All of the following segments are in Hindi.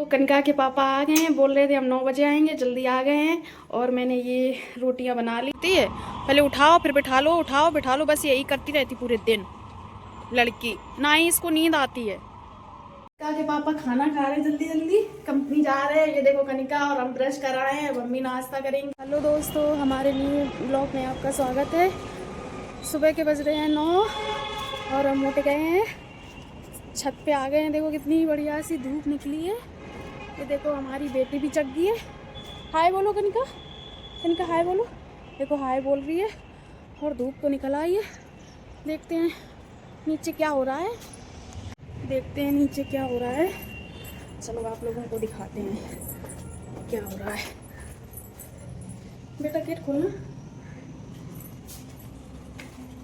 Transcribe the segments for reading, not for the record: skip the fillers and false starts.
तो कनिका के पापा आ गए हैं, बोल रहे थे हम 9 बजे आएंगे, जल्दी आ गए हैं। और मैंने ये रोटियां बना ली थी। पहले उठाओ फिर बिठा लो, उठाओ बिठा लो, बस यही करती रहती पूरे दिन लड़की, ना ही इसको नींद आती है। कनिका के पापा खाना खा रहे हैं, जल्दी जल्दी कंपनी जा रहे हैं। ये देखो कनिका और हम ब्रश कराए हैं, मम्मी नाश्ता करेंगे। हेलो दोस्तों, हमारे न्यू ब्लॉग में आपका स्वागत है। सुबह के बज रहे हैं 9 और हम उठ गए हैं, छत पे आ गए हैं। देखो कितनी बढ़िया सी धूप निकली है। ये देखो हमारी बेटी भी जग गई है। हाय बोलो कनिका, कनिका हाय बोलो। देखो हाय बोल रही है और धूप तो निकल आई है। देखते हैं नीचे क्या हो रहा है, देखते हैं नीचे क्या हो रहा है। चलो आप लोगों को दिखाते हैं क्या हो रहा है। बेटा गेट खोलना।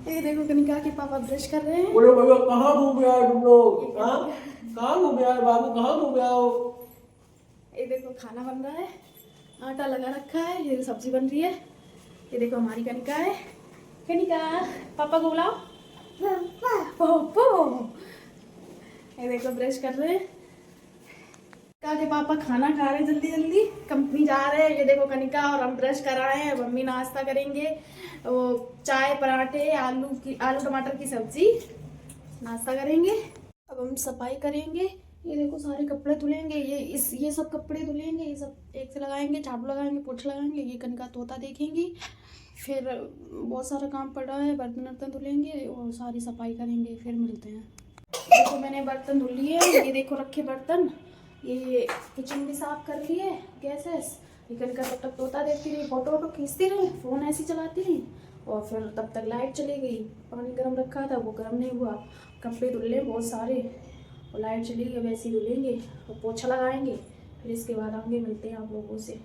ये देखो कनिका के पापा ब्रश कर रहे हैं। बोलो भैया कहाँ घूम गया तुम लोग? कहाँ घूम गया बाबू, कहाँ घूम गया हो? ये देखो खाना बन रहा है, आटा लगा रखा है, ये सब्जी बन रही है। ये देखो हमारी कनिका है। कनिका पापा को बुलाओ। पापा ये देखो ब्रश कर रहे हैं। कनिका के पापा खाना खा रहे हैं, जल्दी जल्दी कंपनी जा रहे हैं। ये देखो कनिका और हम ब्रश कराए हैं, मम्मी नाश्ता करेंगे। वो चाय पराठे आलू टमाटर की सब्जी नाश्ता करेंगे। अब हम सफाई करेंगे। ये देखो सारे कपड़े धुलेंगे, ये सब कपड़े धुलेंगे, ये सब एक से लगाएंगे, झाड़ू लगाएंगे, पोछा लगाएंगे। ये कनिका तोता देखेंगी। फिर बहुत सारा काम पड़ा है, बर्तन वर्तन धुलेंगे और सारी सफाई करेंगे। फिर मिलते हैं। देखो मैंने बर्तन धुल लिए, ये देखो रखे बर्तन। ये किचन भी साफ कर ली है, गैस। ये कनिका तब तक तोता देखती रही, फोटो वोटो खींचती रही, फ़ोन ऐसी चलाती रही। और फिर तब तक लाइट चली गई। पानी गर्म रखा था वो गर्म नहीं हुआ। कपड़े धुले बहुत सारे और लाइट चली गई। वैसे ही धुलेंगे और पोछा लगाएंगे। फिर इसके बाद आगे मिलते हैं आप लोगों से।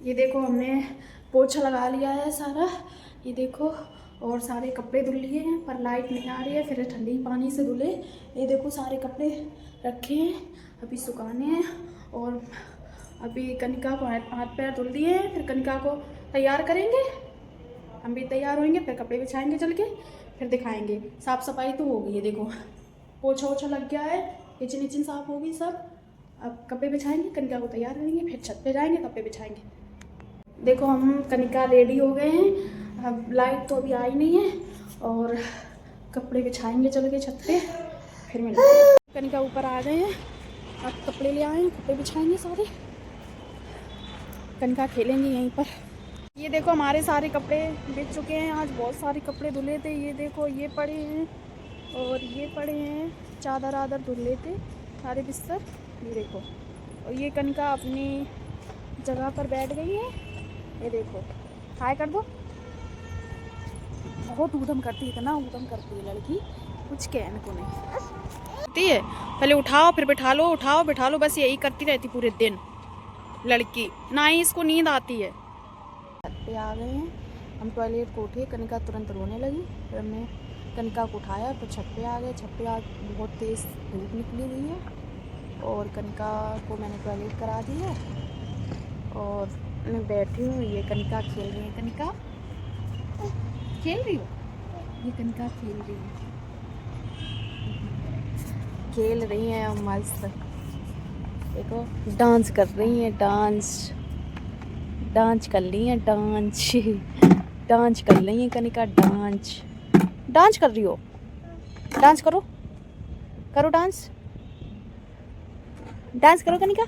ये देखो हमने पोछा लगा लिया है सारा, ये देखो, और सारे कपड़े धुल लिए हैं, पर लाइट नहीं आ रही है। फिर ठंडी पानी से धुले। ये देखो सारे कपड़े रखे हैं, अभी सुखाने हैं। और अभी कनिका को हाथ पैर धुल दिए हैं। फिर कनिका को तैयार करेंगे, हम भी तैयार होंगे, फिर कपड़े बिछाएंगे चल के, फिर दिखाएंगे। साफ़ सफाई तो हो गई है, देखो पोछा ओछा लग गया है, किचन विचन साफ़ हो गई सब। अब कपड़े बिछाएंगे, कनिका को तैयार करेंगे, फिर छत पे जाएंगे, कपड़े बिछाएंगे। देखो हम कनिका रेडी हो गए हैं। अब लाइट तो अभी आई नहीं है और कपड़े बिछाएंगे चल के छत पे, फिर मिलते हैं। कनिका ऊपर आ गए हैं, अब कपड़े ले आए हैं, कपड़े बिछाएंगे सारे। कनिका खेलेंगे यहीं पर। ये देखो हमारे सारे कपड़े बिछ चुके हैं। आज बहुत सारे कपड़े धुले थे। ये देखो ये पड़े हैं और ये पड़े हैं, चादर आदर धुले थे सारे बिस्तर। ये देखो, और ये कनिका अपनी जगह पर बैठ गई है। ये देखो हाय कर दो। बहुत ऊधम करती है, इतना ऊधम करती है लड़की, कुछ कहने को नहीं है। पहले उठाओ फिर बिठा लो, उठाओ बिठा लो, बस यही करती रहती पूरे दिन लड़की, ना ही इसको नींद आती है। छत पे आ गए हैं हम, टॉयलेट को उठे, कनिका तुरंत रोने लगी। फिर हमने कनिका को उठाया तो छत पे आ गए। छत पे आज बहुत तेज़ धूप निकली हुई है और कनिका को मैंने टॉयलेट करा दी है और मैं बैठी हूँ। ये कनिका खेल रही है। कनिका खेल रही हो? ये कनिका खेल रही है, खेल रही हैं मस्त। देखो डांस कर रही हैं, डांस कर रही हैं, डांस कर रही हैं कनिका, डांस कर रही हो? डांस करो, करो डांस करो कनिका।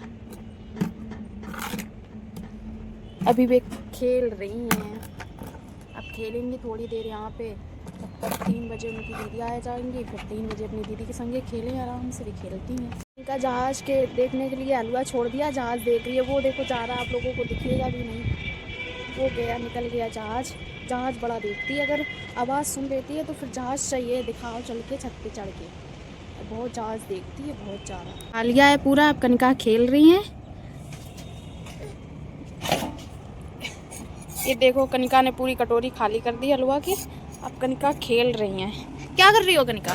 अभी वे खेल रही हैं, अब खेलेंगी थोड़ी देर यहाँ पे, तब तक 3 बजे उनकी दीदी आ जाएंगी। फिर 3 बजे अपनी दीदी के संगे खेलें, आराम से भी खेलती हैं। उनका जहाज़ के देखने के लिए हलवा छोड़ दिया, जहाज़ देख रही है। वो देखो जा रहा, आप लोगों को दिखेगा भी नहीं, वो गया, निकल गया जहाज़। जहाज़ बड़ा देखती है, अगर आवाज़ सुन लेती है तो फिर जहाज़ चाहिए, दिखाओ चल के छत पे चढ़ के। बहुत जहाज़ देखती है, बहुत ज़्यादा। खा लिया है पूरा, अब कनिका खेल रही हैं। ये देखो कनिका ने पूरी कटोरी खाली कर दी हलवा की। अब कनिका खेल रही हैं। क्या कर रही हो कनिका?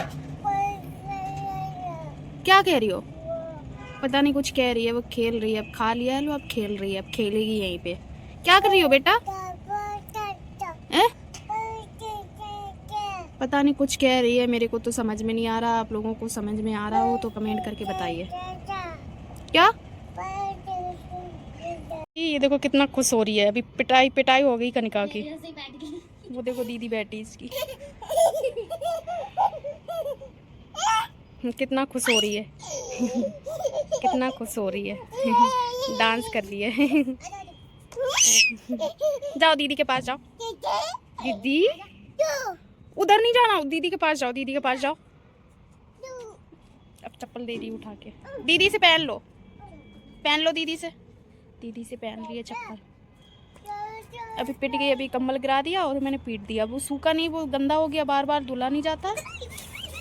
क्या कह रही हो? पता नहीं कुछ कह रही है, वो खेल रही है। अब खा लिया हलवा, अब खेल रही है, अब खेलेगी यहीं पे। क्या कर रही हो बेटा? पता नहीं कुछ कह रही है, मेरे को तो समझ में नहीं आ रहा। आप लोगों को समझ में आ रहा हो तो कमेंट करके बताइए। क्या ये देखो कितना खुश हो रही है। अभी पिटाई पिटाई हो गई कनिका की। वो देखो दीदी बैठी इसकी। कितना खुश हो रही है। कितना खुश हो रही है। डांस कर रही है। जाओ दीदी के पास जाओ। दीदी उधर नहीं जाना, दीदी के पास जाओ, दीदी के पास जाओ। अब चप्पल दे दी उठा के। दीदी से पहन लो, पहन लो दीदी से। दीदी से पहन लिया चप्पल। अभी पिट गई, अभी कम्बल गिरा दिया और मैंने पीट दिया। वो सूखा नहीं, वो गंदा हो गया, बार बार धुला नहीं जाता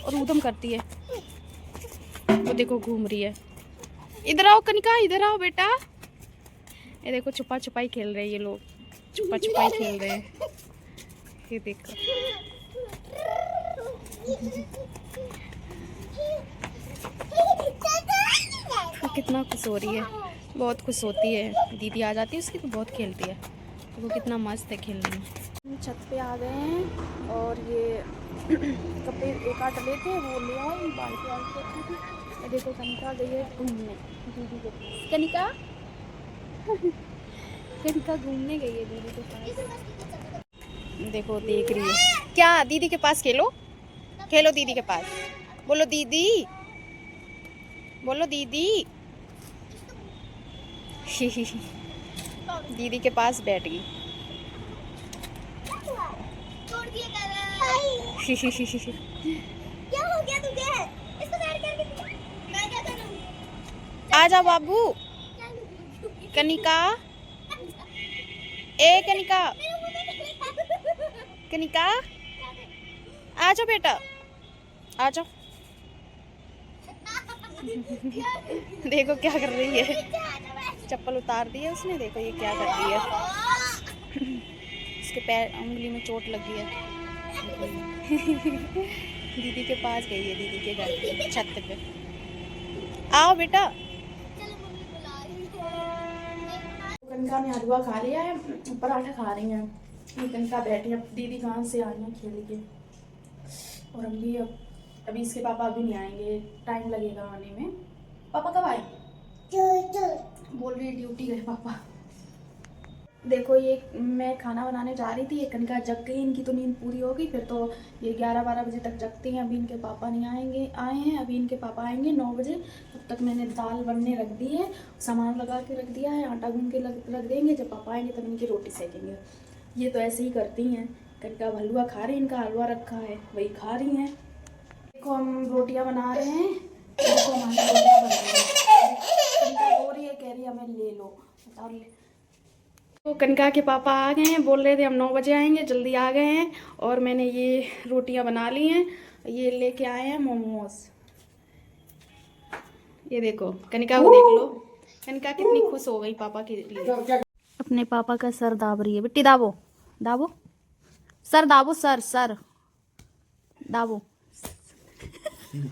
और ऊधम करती है। वो देखो घूम रही है। इधर आओ कनिका, इधर आओ बेटा। ये देखो छुपा छुपाई खेल रहे हैं ये लोग, छुपा छुपाई खेल रहे हैं। ये देखो कितना खुश हो रही है, बहुत खुश होती है। दीदी आ जाती है उसकी तो बहुत खेलती है। वो कितना मस्त है खेलने में। हम छत पे आ गए हैं और ये कपड़े एक आध लेते हैं, वो ले आए बाल्टी वाल्टी। ये देखो कनिका गई है घूमने दीदी के पास। कनिका कनिका घूमने गई है दीदी के पास। देखो देख रही है क्या, दीदी के पास खेलो, खेलो दीदी के पास। बोलो दीदी, बोलो दीदी। दीदी के पास बैठ गई। क्या हो गया तुझे? इसको साइड करके मैं क्या करूं? आ जाओ बाबू। कनिका, ए कनिका, कनिका आ जाओ बेटा, आ जाओ। देखो क्या कर रही है, चप्पल उतार दी है उसने। देखो ये क्या कर रही है। इसके पैर उंगली में चोट लगी है। दीदी के पास गई है, दीदी के घर पे छत पे। आओ बेटा। कनिका ने हलवा खा लिया है, पराठा खा रही हैं। ये कनिका बैठी है, दीदी कहाँ से आई है खेल के। और हम भी अभी इसके पापा अभी नहीं आएंगे, टाइम लगेगा आने में। पापा कब आएंगे? बोल रही है ड्यूटी गए पापा। देखो ये मैं खाना बनाने जा रही थी, ये कनिका जग गई, इनकी तो नींद पूरी हो गई। फिर तो ये 11-12 बजे तक जगती हैं। अभी इनके पापा नहीं आए हैं। अभी इनके पापा आएंगे 9 बजे। तब तक मैंने दाल बनने रख दी है, सामान लगा के रख दिया है, आटा गूंद के रख देंगे। जब पापा आएंगे तब इनकी रोटी सेकेंगे। ये तो ऐसे ही करती हैं। कनिका हलवा खा रही, इनका हलवा रखा है वही खा रही हैं। देखो हम रोटियाँ बना रहे हैं। देखो हमारी रोटियाँ बन रही हैं। कनिका रो रही है, कह रही है हमें ले लो। बताओ ले। तो कनिका के पापा आ गए हैं, बोल रहे थे हम 9 बजे आएंगे, जल्दी आ गए हैं। और मैंने ये रोटियां बना ली हैं। ये लेके आए हैं मोमोज। ये देखो कनिका को देख लो, कनिका कितनी खुश हो गई पापा के लिए। अपने पापा का सर दाब रही है। बेटी दाबो, दाबो सर, दाबो सर, सर दाबो।